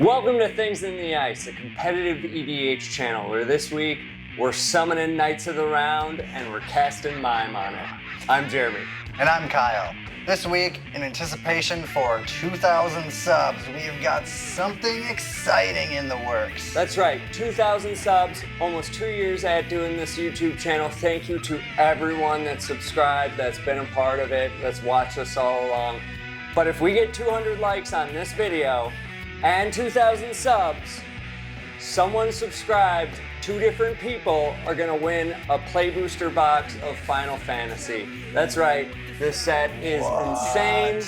Welcome to Things in the Ice, a competitive EDH channel where this week we're summoning Knights of the Round and we're casting Mime on it. I'm Jeremy. And I'm Kyle. This week, in anticipation for 2,000 subs, we've got something exciting in the works. That's right, 2,000 subs, almost 2 years at doing this YouTube channel. Thank you to everyone that's subscribed, that's been a part of it, that's watched us all along. But if we get 200 likes on this video and 2,000 subs, someone subscribed, 2 different people are gonna win a Play Booster box of Final Fantasy. That's right, this set is insane,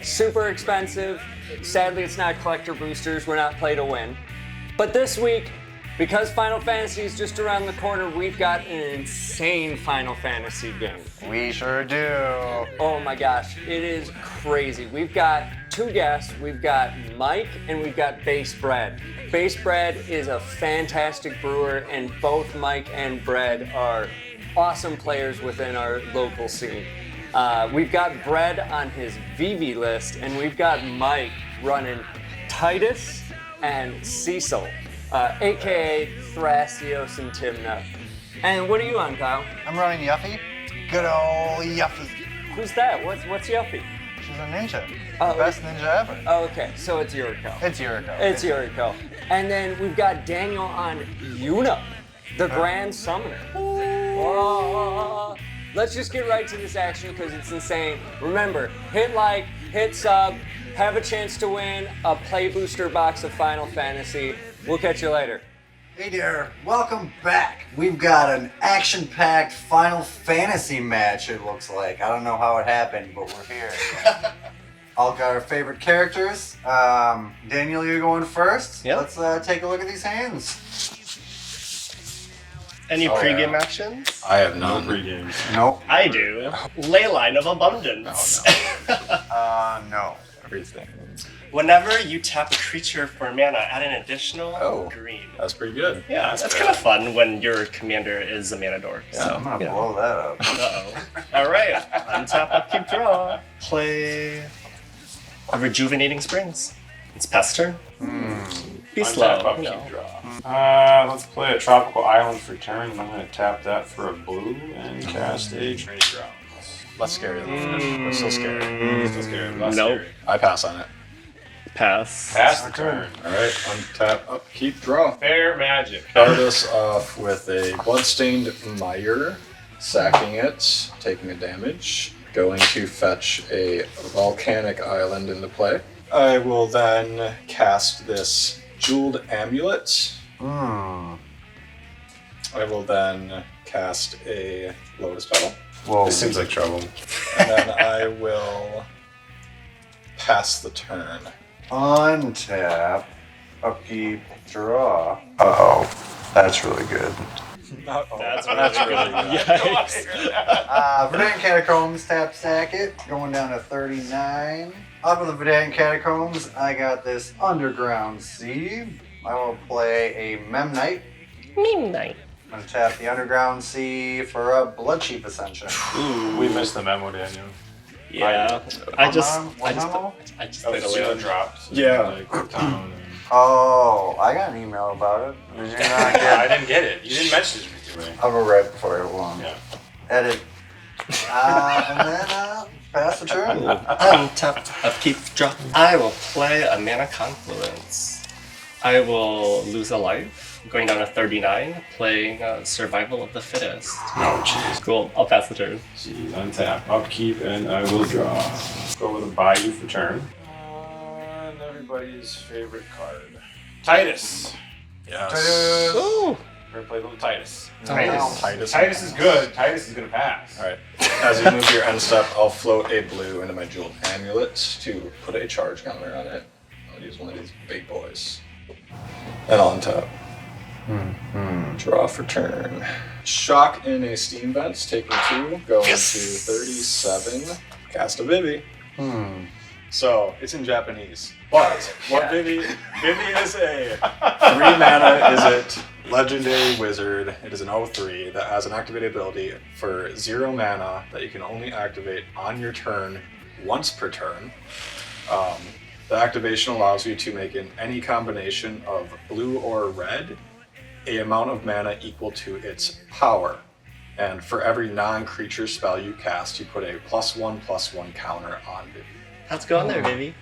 super expensive. Sadly, it's not collector boosters, we're not play to win. But this week, because Final Fantasy is just around the corner, we've got an insane Final Fantasy game. We sure do. Oh my gosh, it is crazy. We've got 2 guests. We've got Mike and we've got BasedBread. BasedBread is a fantastic brewer, and both Mike and Bread are awesome players within our local scene. We've got Bread on his Vivi list, and we've got Mike running TIDUS and Cecil, aka Thrasios and Timna. And what are you on, Kyle? I'm running YUFFIE. Good old YUFFIE. Who's that? What's YUFFIE? She's a ninja. Oh, The best ninja ever. Oh, okay, so it's Yuriko. It's Yuriko. It's Yuriko. And then we've got Daniel on Yuna, the Grand Summoner. Oh. Let's just get right to this action because it's insane. Remember, hit like, hit sub, have a chance to win a Play Booster box of Final Fantasy. We'll catch you later. Hey there, welcome back. We've got an action-packed Final Fantasy match, it looks like. I don't know how it happened, but we're here. All got our favorite characters. Daniel, you're going first. Yep. Let's take a look at these hands. Any pregame actions? I have none. No pre-games. Nope. I do. Leyline of Abundance. No. Everything. Whenever you tap a creature for mana, add an additional green. That's pretty good. Yeah, that's kind of fun when your commander is a mana dork. So, I'm gonna blow that up. Uh-oh. All right, untap, upkeep, draw. Play a Rejuvenating Springs. It's past turn. Be slow. Untap, you upkeep, know. draw. Let's play a Tropical Island for turn. I'm going to tap that for a blue and cast a Trade Ground. Less scary than We're still scary. Still scary. Less Nope. scary. I pass on it. Pass. Pass the turn. Alright, untap, upkeep, draw. Fair magic. Start us off with a Bloodstained Mire, sacking it, taking a damage. Going to fetch a Volcanic Island into play. I will then cast this Jeweled Amulet. I will then cast a Lotus Petal. Whoa. This seems like trouble. And then I will pass the turn. Untap, upkeep, draw. Uh-oh, that's really good. That's really good. Yikes. Verdant Catacombs, tap stack it, going down to 39. Up in the Verdant Catacombs, I got this Underground Sea. I will play a Memnite. Midnight. I'm gonna tap the Underground Sea for a Bloodchief Ascension. We missed the memo, Daniel. Yeah. I just One memo? played a Zero land. drops. Yeah. Like, town and... Oh, I got an email about it. Did you not I get it? didn't get it. You didn't message me to me. I'll go right before I go on. Yeah. Edit. And then pass the turn. Untap, upkeep, draw. I will play a Mana Confluence. I will lose a life. Going down to 39, playing Survival of the Fittest. Oh, jeez. Cool, I'll pass the turn. Jeez, untap, upkeep, and I will draw. Go with a Bayou for turn. And everybody's favorite card. Titus. Yes. Ooh! We're gonna play a little Titus. Titus. Titus is good. Titus is gonna pass. Alright. As you move your end step, I'll float a blue into my Jeweled Amulet to put a charge counter on it. I'll use one of these big boys. And I'll untap. Draw for turn. Shock in a Steam Vents, taking 2, going to 37. Cast a Vivi. So, it's in Japanese. But, what Vivi is a 3 mana, is it legendary wizard. It is an 0/3 that has an activated ability for 0 mana that you can only activate on your turn once per turn. The activation allows you to make any combination of blue or red a amount of mana equal to its power. And for every non-creature spell you cast, you put a +1/+1 counter on Vivi. Let's go on there, Vivi.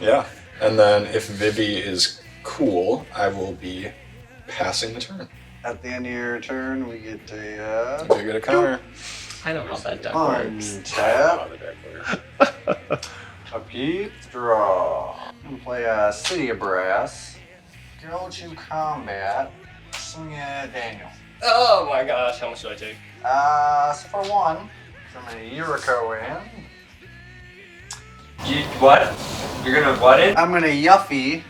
Yeah. And then if Vivi is cool, I will be passing the turn. At the end of your turn, we get a You get a counter. I know how that deck works. untap, upkeep, draw. I'm gonna play a City of Brass. Go to combat. Swing at Daniel. Oh my gosh, how much do I take? So for one, I'm gonna Yuriko in. You what? You're gonna what it? I'm gonna Yuffie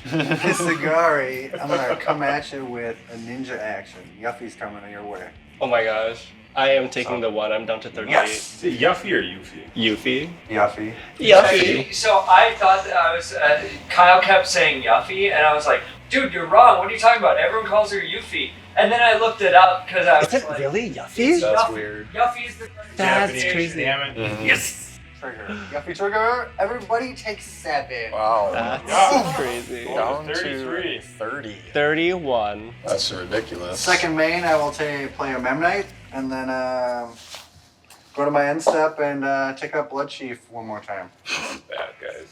Hisagari. I'm gonna come at you with a ninja action. Yuffie's coming your way. Oh my gosh. I am taking the one. I'm down to 38. Yes! Is it Yuffie or Yuffie? Yuffie. Yuffie. Yuffie. So I thought that I was. Kyle kept saying Yuffie, and I was like, dude, you're wrong. What are you talking about? Everyone calls her Yuffie. And then I looked it up because I was Is it like, really Yuffie? That's Yuffie. weird. Yuffie's the That's Japanese, crazy. Damn it. Mhm. Yes. Trigger. Yuffie trigger. Everybody takes 7. Wow. That's Yeah. crazy. Oh. Down 33. to 30. 31. That's ridiculous. Second main, I will play a Memnite, and then go to my end step and take up Blood Chief one more time. Bad guys.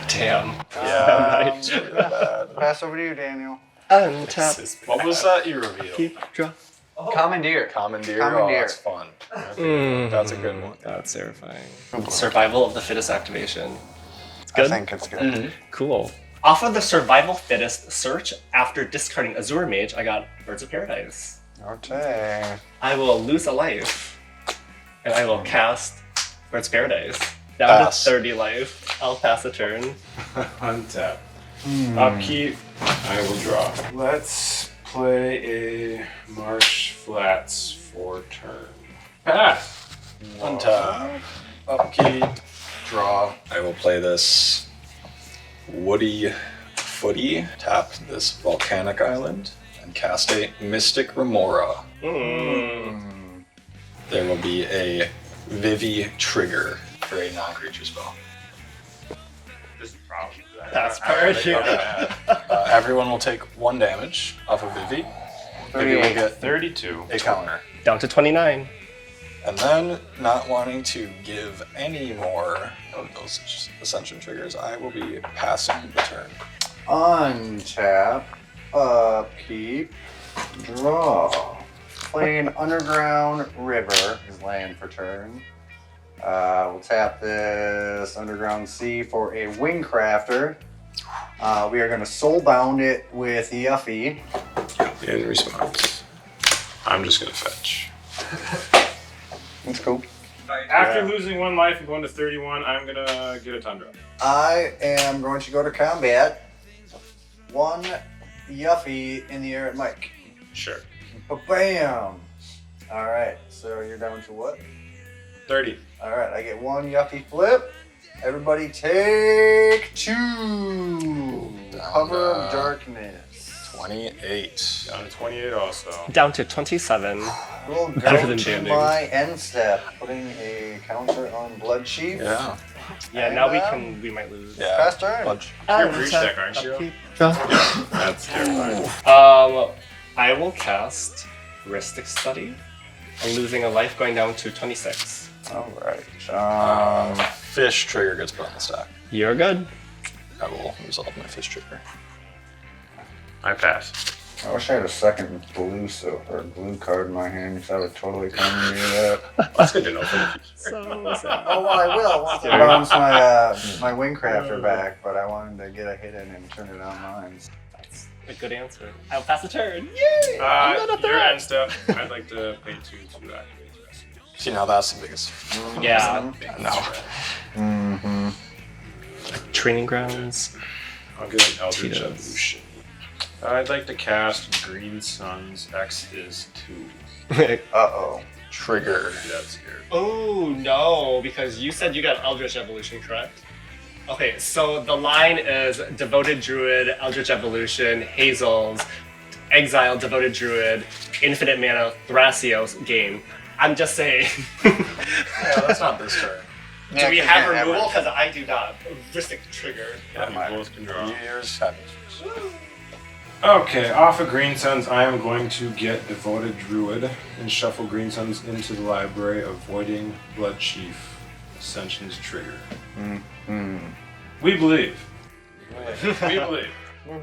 Damn. Yeah. Right. Really bad. Pass over to you, Daniel. Untap. What was that you revealed? Keep draw. Commandeer. Commandeer? Commandeer. Oh, that's fun. That's a good one. That's terrifying. Survival of the fittest activation. It's I good. think it's good. Mm-hmm. Cool. Off of the survival fittest search, after discarding Azure Mage, I got Birds of Paradise. Okay. I will lose a life, and I will cast Birds of Paradise. Down Pass. to 30 life. I'll pass a turn. Untap. Upkeep. I will draw. Let's play a Marsh Flats for turn. Pass. Untap. Upkeep. Draw. I will play this Woody Footy. Tap this volcanic island and cast a Mystic Remora. There will be a Vivi trigger for a non-creature spell. This is probably that. Pass part. Yeah. Everyone will take 1 damage off of Vivi. Vivi will get 32. a counter. Down to 29. And then, not wanting to give any more of those Ascension triggers, I will be passing the turn. Untap. Upkeep. Draw. Playing Underground River is land for turn. We'll tap this Underground Sea for a Wingcrafter. We are going to soulbound it with Yuffie. In response, I'm just gonna fetch. That's cool. After losing 1 life and going to 31, I'm gonna get a Tundra. I am going to go to combat. 1 Yuffie in the air at Mike. Sure. Bam! Alright, so you're down to what? 30. Alright, I get 1 Yuffie flip. Everybody take 2. Cover of Darkness. 28. Down to 28 also. Down to 27. We'll Better go than to banding. my end step, putting a counter on Blood Chief. Yeah. Yeah, now we might lose. Yeah. Fast turn. Bunch. You're a breach deck, aren't you? Upkeep, draw. That's terrifying. I will cast Ristic Study. I'm losing a life, going down to 26. Alright. Fish trigger gets put on the stack. You're good. I will resolve my fish trigger. I pass. I wish I had a second blue card in my hand because I would totally come near that. That's good to know for the future. So sad. Oh, well, I will once I bounce my Wingcrafter back, but I wanted to get a hit in and turn it on mine. That's a good answer. I'll pass the turn. Yay! I'm not a Your threat. end step. I'd like to pay 2 to activate the rest. See, now that's the biggest. Yeah. No. Mm-hmm. Training grounds. I'll get an Eldritch TIDUS. Evolution. I'd like to cast Green Sun's X is 2. Uh-oh. Trigger. That's scared. Oh no, because you said you got Eldritch Evolution, correct? Okay, so the line is Devoted Druid, Eldritch Evolution, Hazel's, Exile, Devoted Druid, Infinite Mana, Thrasios, game. I'm just saying. Yeah, that's not this turn. Do we have removal? Because I do not. Ristic trigger. Yeah, you both can draw. Years have Okay, off of Green Suns, I am going to get Devoted Druid and shuffle Green Suns into the library, avoiding Blood Chief Ascension's trigger. We believe. We believe.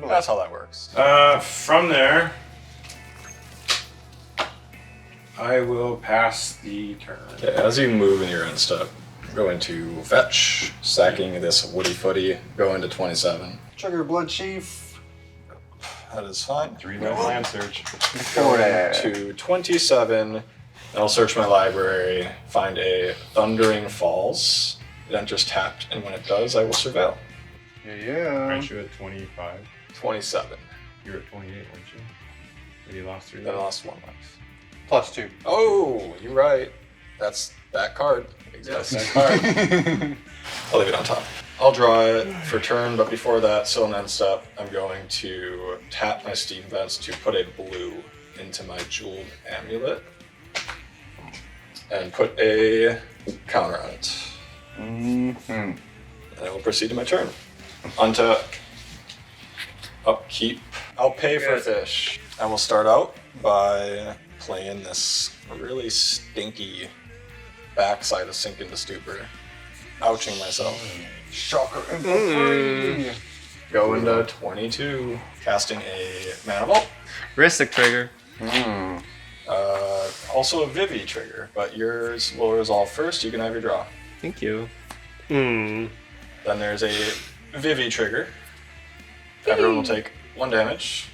That's how that works. From there, I will pass the turn. Okay, as you move in your end step, go into fetch, sacking this woody footy, go into 27. Trigger Blood Chief. That is fine. 3-9 land search. Go to 27. I'll search my library, find a Thundering Falls. It enters tapped, and when it does, I will surveil. Yeah. Aren't you at 25? 27. You're at 28, weren't you? But you lost 3 Then I lives. lost 1 life. +2. Oh, you're right. That's that card. Exactly that card. I'll leave it on top. I'll draw it for turn, but before that, still an end step, I'm going to tap my Steam Vents to put a blue into my Jeweled Amulet and put a counter on it. And I will proceed to my turn. Untap. Upkeep. I'll pay for fish. I will start out by playing this really stinky backside of Sink into Stupor. Ouching myself. Shocker. Go into 22. Casting a Mana Vault. Ristic trigger. Also a Vivi trigger, but yours will resolve first. You can have your draw. Thank you. Then there's a Vivi trigger. Everyone will take 1 damage.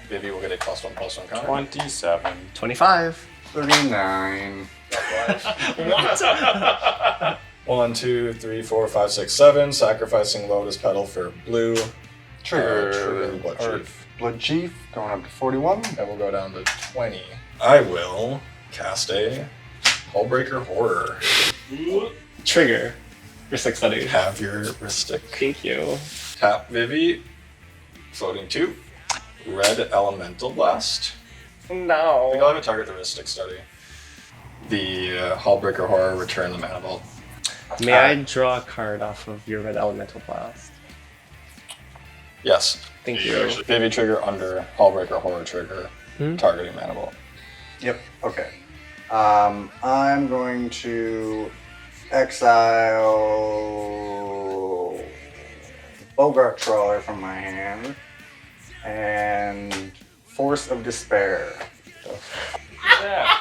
Vivi will get a +1/+1 counter. 27. 25. 39. What? 1, 2, 3, 4, 5, 6, 7. Sacrificing Lotus Petal for blue. Trigger Blood Chief. Blood Chief going up to 41. I will go down to 20. I will cast a Hullbreaker Horror. Trigger. Ristic study. Have your Ristic. Thank you. Tap Vivi. Floating 2. Red Elemental Blast. I think I'll No. have a target the Ristic study. The Hullbreaker Horror, return the Mana Vault. May I draw a card off of your red elemental blast? Yes. Thank you. Vivi trigger under Hullbreaker Horror trigger, targeting Mana Vault. Yep. Okay. I'm going to exile Bogart Trawler from my hand and Force of Despair. Yeah.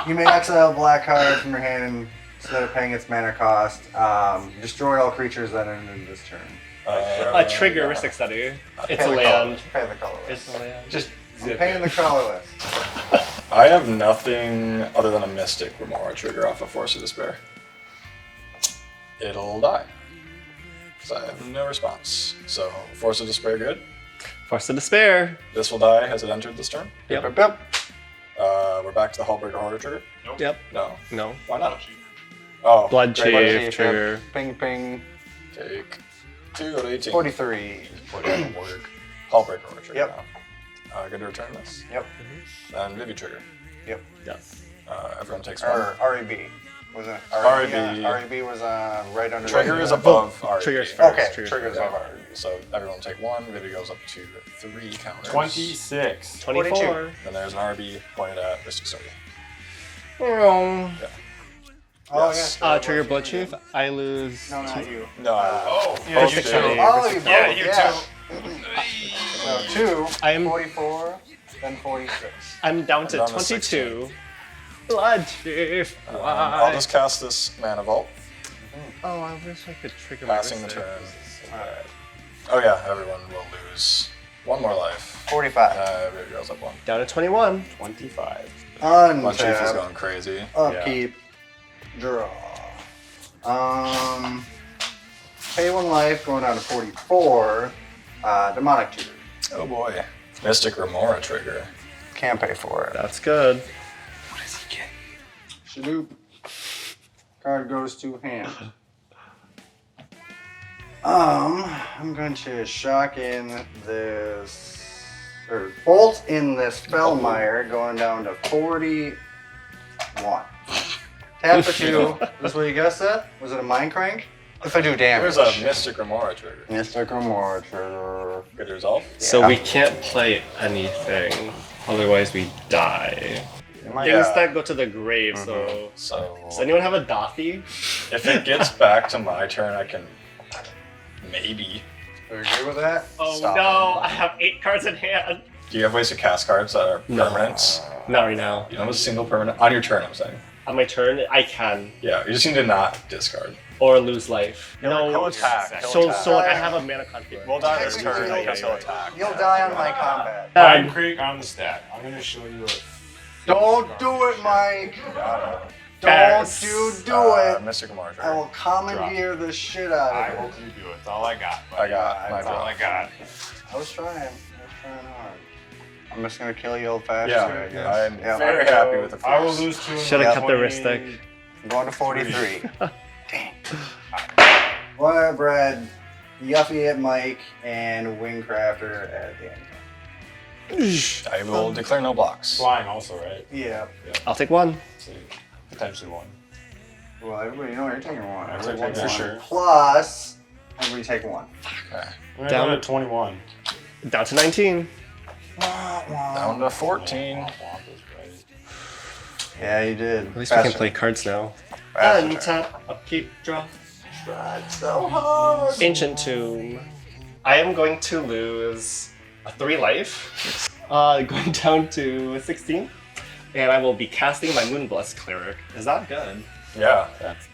You may exile a black card from your hand and instead of paying its mana cost, destroy all creatures that end this turn. A trigger Ristic study. It's a land. Pay the colorless. It's a land. Just paying the colorless. I have nothing other than a Mystic Remora trigger off of Force of Despair. It'll die. So I have no response. So Force of Despair good. Force of Despair. This will die. Has it entered this turn? Yep. Yep. We're back to the Hullbreaker Horror trigger. Yep. No. No. Why not? Oh, Blood great. Chief Chief, trigger. yep. Ping ping. Take 2, go to 18. 43. Put in work. Hullbreaker Horror trigger Yep. now. Good to return this. Yep. And Vivi trigger. Yep. Yes. Everyone takes 1. Or REB. Wasn't it? REB. Yeah, REB was right under. Trigger is above REB. Trigger's first. Okay. Trigger's Trigger's first. above REB. So everyone take 1. Vivi goes up to 3 counters. 26. 24. Then there's an RB pointed at Mystic Study. Oh Yes. yeah. Trigger Blood Chief. I lose. No, not you. No, Yeah, Ristic study. Oh, you both. Yeah, you So 2. I am 44. Then 46. I'm down to I'm down to 22. Blood Chief. I'll Why? just cast this Mana Vault, Oh, I wish I could trigger my passing the Ristic. turn. Oh yeah, everyone will lose 1 more life. 45. Vivi goes up 1. Down to 21. 25. My chief is Untap. going crazy. Upkeep. Draw. Pay 1 life, going down to 44. Demonic Tutor. Oh boy. Mystic Remora trigger. Can't pay for it. That's good. Shadoop. Card goes to hand. I'm going to shock in this, or bolt in this Fellmire, going down to 41. Tap for 2. This is what you guessed at? Was it a mind crank? If I do damage. There's a Mystic Remora trigger. Mystic Remora trigger. Good resolve. So Yeah. we can't play anything, otherwise we die. Am Things that go to the grave, so... So Does anyone have a Doffy? if it gets back to my turn, I can maybe. Do you agree with that? Oh Stop. no, I have 8 cards in hand. Do you have ways to cast cards that are permanents? Not right now. You don't have a single permanent on your turn. I'm saying. On my turn, I can. Yeah, you just need to not discard. Or lose life. He'll attack. So like I have a mana conflict. We'll die this Technically, turn you'll- because he'll attack. You'll die on my combat. Mind Creek on the stack. I'm gonna show you a. Don't do it, Mike. Pass. Do it. Mystic Remora I trigger. will commandeer the shit out I of hope it. you do it. That's all I got. I got my That's all I draw. got. I was trying hard. I'm just gonna kill you old fashioned. Yeah, I guess. I'm Yeah. very happy with the I will first. lose 2. Should have kept the wrist stick. I'm going to 43. Dang. BasedBread, Yuffie at Mike, and Wingcrafter at the end. I will declare no blocks. Flying also, right? Yeah. I'll take 1. So potentially 1. Well, everybody, you're taking 1. I'll Everybody take one takes for 1. sure. Plus, everybody take 1. Okay. We're Down down to 21. Down to 19. Down to 14. Yeah, you did. At least we can play cards now. Faster. Untap, upkeep, draw. Tried so hard. Ancient Tomb. I am going to lose a 3 life. Going down to 16. And I will be casting my Moonblessed Cleric. Is that good? Yeah.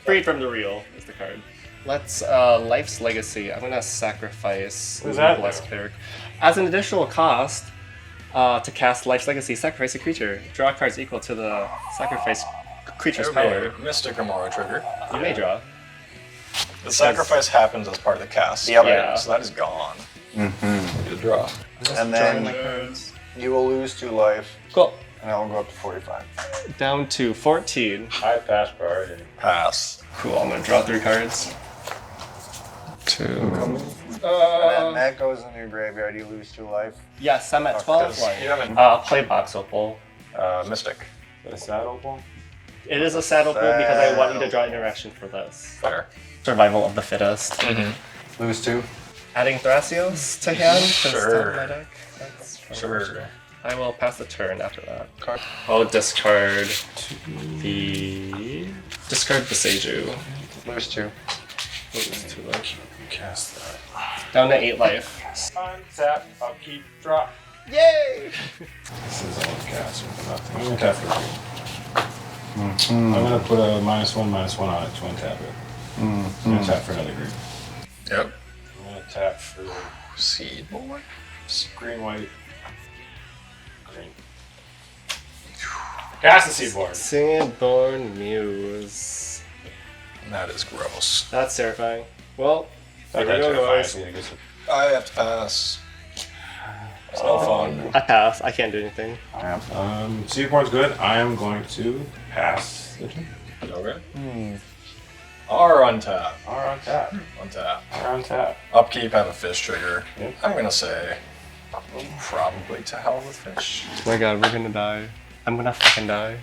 Freed from the real is the card. Let's Life's Legacy. I'm gonna sacrifice What does that Moonblessed do? Cleric. As an additional cost, to cast Life's Legacy, sacrifice a creature. Draw cards equal to the sacrifice creature's power. Mystic Remora trigger. You may draw. The sacrifice happens as part of the cast. Yep. Yeah. So that is gone. Mm-hmm. Good draw. And Drawing my then cards. you will lose 2 life, Cool. and I will go up to 45. Down to 14. I passed priority. Pass. Cool, I'm gonna draw 3 cards. 2. And then that goes in your graveyard. You lose 2 life. Yes, I'm at 12 Because life. you haven't. Play Box Opal. Mystic. Is that a saddle ball? It is a sad opal because I want you to draw interaction for this. Fair. Survival of the fittest. Lose 2. Adding Thrasios to hand. 'cause Sure. top of my deck. That's fine. Sure. I will pass the turn after that. Card. I'll discard the Seiju. Lose 2. To like cast that. Down to 8 life. Untap, upkeep, drop. Yay! This is all cast with nothing. I'm gonna tap for 3. I'm gonna put a -1/-1 on it to untap it. I'm gonna tap for another green. Yep. I'm gonna tap for Seed boy. green, white, green. Cast the seedboard. Singedborn Muse. That is gross. That's terrifying. Well, That there we go, terrifies guys. me, I guess. I have to pass. It's no fun. I pass. I can't do anything. Seedboard's good. I am going to pass the turn. Okay. R untap. Are on tap. Untap. Are on tap. Upkeep, have a fish trigger. Yep. I'm gonna say probably to hell with fish. Oh my god, we're gonna die. I'm gonna fucking die.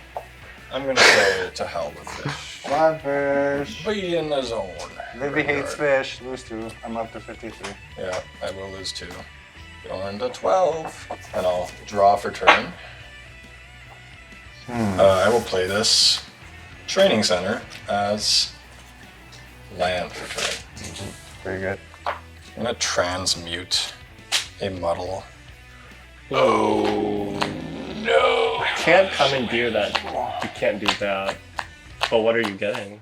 I'm gonna say to hell with fish. Come on, fish. Be in the zone. Vivi hates fish. Lose 2. I'm up to 53. Yeah, I will lose 2. Going to 12. And I'll draw for turn. I will play this training center as land for turn. Very good. I'm gonna transmute a muddle. Oh no! Can't commandeer that. You can't do that. But what are you getting?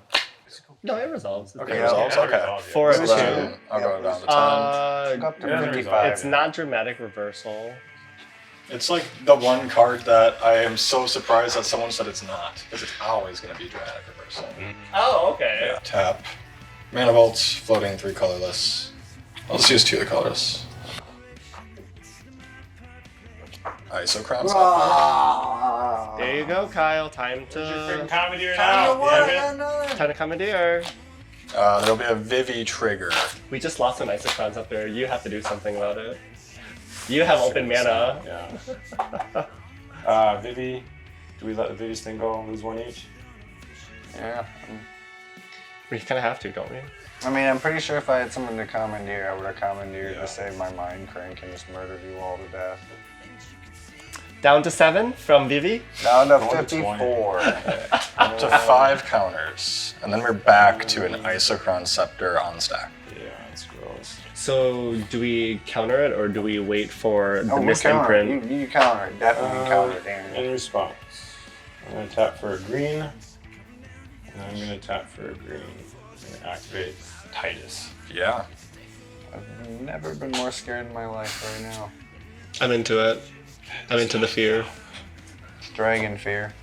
No, it resolves. Okay, Yeah, results? Yeah, Okay. resolve, yeah. 4 Lose of 2. two. I'll go down to 10. Go up to Yeah, 55. It's not dramatic reversal. It's like the one card that I am so surprised that someone said it's not, because it's always going to be dramatic reversal. Oh, okay. Yeah, tap. Mana Vault, floating 3 colorless. I'll just use 2 of the colorless. ISO crowns. Ah. There you go, Kyle. Time Freaking to commandeer Time to now. what? Damn I it. got another. time to commandeer. There'll be a Vivi trigger. We just lost some Isocrons up there. You have to do something about it. You have open mana. Yeah. Vivi. Do we let the Vivi's thing go? Lose 1 each? Yeah. We kind of have to, don't we? I mean, I'm pretty sure if I had something to commandeer, I would have commandeered to save my mind crank and just murdered you all to death. Down to 7 from Vivi. Down to Going to 54. Up to 5 counters. And then we're back to an Isochron Scepter on stack. Yeah, it's gross. So do we counter it or do we wait for the Oh, we missed counter it. imprint? You counter it. Definitely counter it, Danny. In response, I'm going to tap for a green, and I'm going to tap for a green. I'm going to activate TIDUS. Yeah. I've never been more scared in my life right now. I'm into it. I'm into the fear. Dragon fear.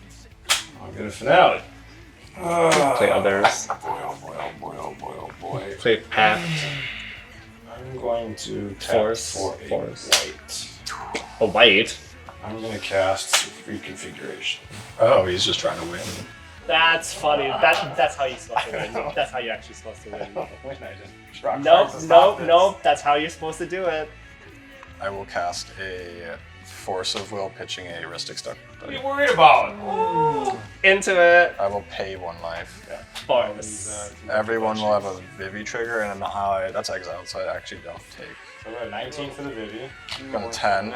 I'll get a finale. Play others. Boy, oh boy, oh boy, oh boy, oh boy. Play path. I'm going to tap Force. for a white. A white. I'm going to cast Reconfiguration. Oh, he's just trying to win. That's funny. That's how you're supposed to win. That's how you're actually supposed to win. When I just draw Nope, cards to stop nope, this. That's how you're supposed to do it. I will cast a Force of Will, pitching a Ristic Stuck. What are you worried about? Into it. I will pay 1 life. Force. Everyone will have a Vivi trigger, and that's exiled, so I actually don't take. So we're at 19 for the Vivi. Going to 10,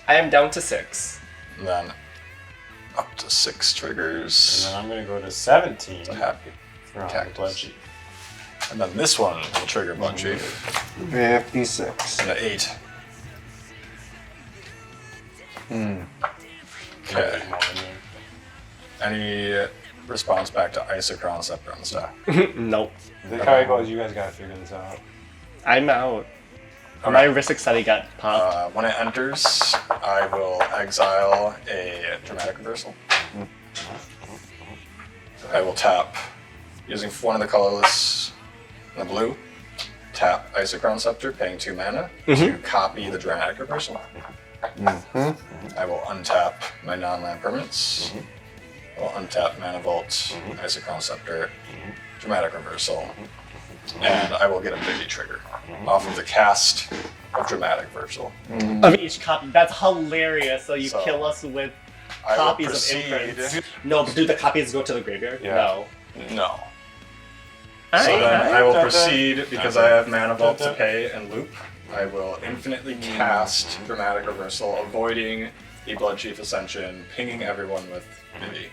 I am down to 6. and then up to 6 And triggers. then I'm going to go to 17 So happy. from Cactus. Blood Chief. And then this one will trigger Blood Chief. 56. And an 8. Okay. Any response back to Isochron Scepter on the stack? Nope. This is how it goes. You guys got to figure this out. I'm out. My Ristic Study got popped. When it enters, I will exile a Dramatic Reversal. I will tap, using one of the colorless and the blue, tap Isochron Scepter, paying 2 mana, to copy the Dramatic Reversal. I will untap my non-land permanents. I will untap Mana Vault, Isochron Scepter, Dramatic Reversal, and I will get a Vivi trigger off of the cast of Dramatic Reversal. Of each copy. That's hilarious. So you So, kill us with I will copies of proceed. imprints. No, but do the copies go to the graveyard? Yeah. No. No. I- So then I will Dun, dun, proceed, because I have Mana Vault to pay and loop. I will infinitely cast Dramatic Reversal, avoiding the Blood Chief Ascension, pinging everyone with Vivi.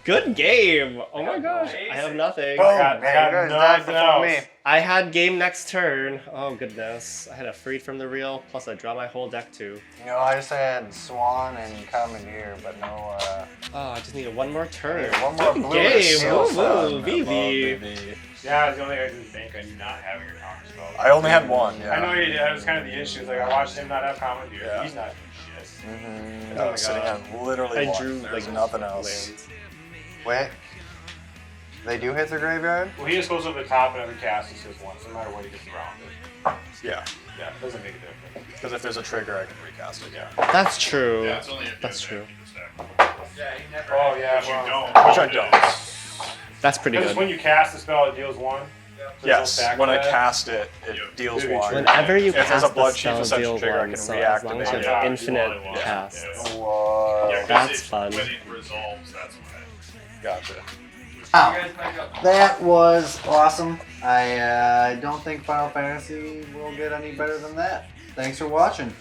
Good game. Oh my gosh. I have nothing. Boom. Got Hey, you guys died nothing before me. else. I had game next turn. Oh goodness. I had a Freed from the Real, plus I draw my whole deck too. You know, I just had Swan and Commandeer, but no, Oh, I just needed one more turn. one more Good blue game. to steal Woo some. woo, I love Vivi. Vivi. Yeah, the only thing I didn't think I knew not having your counter spell. I only had one, yeah. I know you did. That was kind of the issue. It's like I watched him not have Commandeer. Yeah. He's not doing shit. I was sitting on literally I one. drew There's like nothing else. lands. Wait. They do hit the graveyard? Well, he just goes over the top and every cast he says once, no matter what he gets around it. Yeah, Yeah, it doesn't make a difference. because if there's a trigger, I can recast it. Yeah. That's true. Yeah, it's only if That's you're true. Oh yeah, Which you well, don't. Which I don't. That's pretty because good. when you cast the spell, it deals 1. Yes, when I cast. cast it, it deals Vivi 1. Whenever you If there's cast a the Blood Chief spell, Ascension deal trigger, I 1, can so as long as you reactivate have it. infinite Yeah. casts. Whoa. Yeah, 'cause That's fun. When it resolves, that's when Gotcha. That was awesome. I don't think Final Fantasy will get any better than that. Thanks for watching.